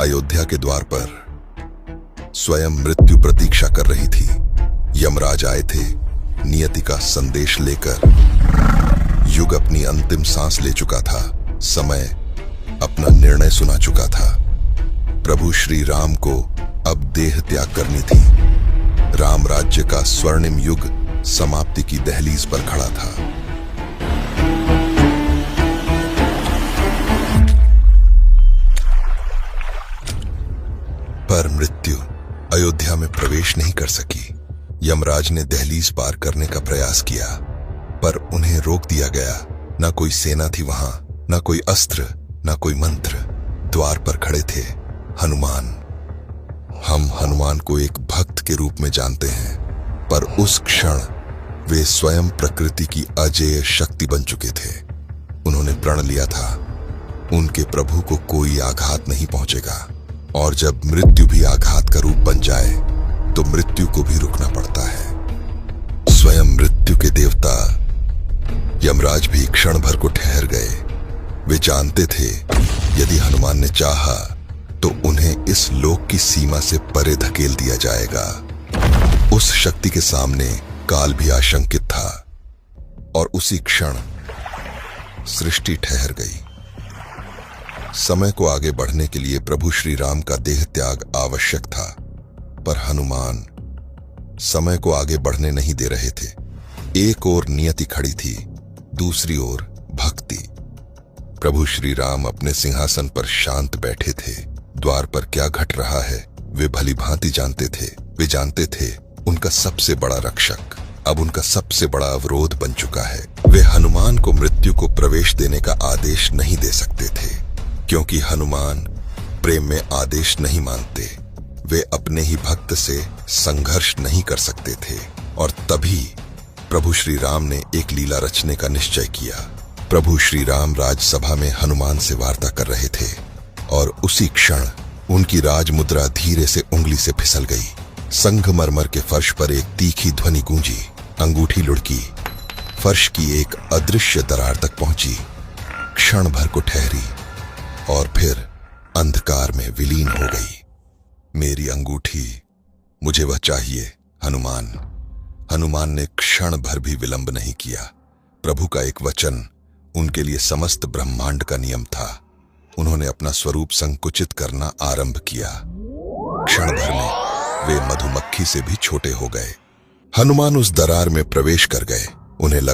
अयोध्या के द्वार पर स्वयं मृत्यु प्रतीक्षा कर रही थी। यमराज आए थे नियति का संदेश लेकर। युग अपनी अंतिम सांस ले चुका था, समय अपना निर्णय सुना चुका था। प्रभु श्री राम को अब देह त्याग करनी थी। राम राज्य का स्वर्णिम युग समाप्ति की दहलीज पर खड़ा था। पर मृत्यु अयोध्या में प्रवेश नहीं कर सकी। यमराज ने दहलीज पार करने का प्रयास किया, पर उन्हें रोक दिया गया। न कोई सेना थी वहां, न कोई अस्त्र, न कोई मंत्र। द्वार पर खड़े थे हनुमान। हम हनुमान को एक भक्त के रूप में जानते हैं, पर उस क्षण वे स्वयं प्रकृति की अजेय शक्ति बन चुके थे। उन्होंने प्रण लिया था, उनके प्रभु को कोई आघात नहीं पहुंचेगा, और जब मृत्यु भी आघात का रूप बन जाए तो मृत्यु को भी रुकना पड़ता है। स्वयं मृत्यु के देवता यमराज भी क्षण भर को ठहर गए। वे जानते थे यदि हनुमान ने चाहा तो उन्हें इस लोक की सीमा से परे धकेल दिया जाएगा। उस शक्ति के सामने काल भी आशंकित था, और उसी क्षण सृष्टि ठहर गई। समय को आगे बढ़ने के लिए प्रभु श्री राम का देह त्याग आवश्यक था, पर हनुमान समय को आगे बढ़ने नहीं दे रहे थे। एक ओर नियति खड़ी थी, दूसरी ओर भक्ति। प्रभु श्री राम अपने सिंहासन पर शांत बैठे थे। द्वार पर क्या घट रहा है वे भली भांति जानते थे। वे जानते थे उनका सबसे बड़ा रक्षक अब उनका सबसे बड़ा अवरोध बन चुका है। वे हनुमान को मृत्यु को प्रवेश देने का आदेश नहीं दे सकते थे, क्योंकि हनुमान प्रेम में आदेश नहीं मानते। वे अपने ही भक्त से संघर्ष नहीं कर सकते थे। और तभी प्रभु श्री राम ने एक लीला रचने का निश्चय किया। प्रभु श्री राम राजसभा में हनुमान से वार्ता कर रहे थे, और उसी क्षण उनकी राजमुद्रा धीरे से उंगली से फिसल गई। संगमरमर के फर्श पर एक तीखी ध्वनि गूंजी। अंगूठी लुढ़की, फर्श की एक अदृश्य दरार तक पहुंची, क्षण भर को ठहरी और फिर अंधकार में विलीन हो गई। मेरी अंगूठी, मुझे वह चाहिए हनुमान। हनुमान ने क्षण भर भी विलंब नहीं किया। प्रभु का एक वचन उनके लिए समस्त ब्रह्मांड का नियम था। उन्होंने अपना स्वरूप संकुचित करना आरंभ किया। क्षण भर में वे मधुमक्खी से भी छोटे हो गए। हनुमान उस दरार में प्रवेश कर गए। उन्हें लगा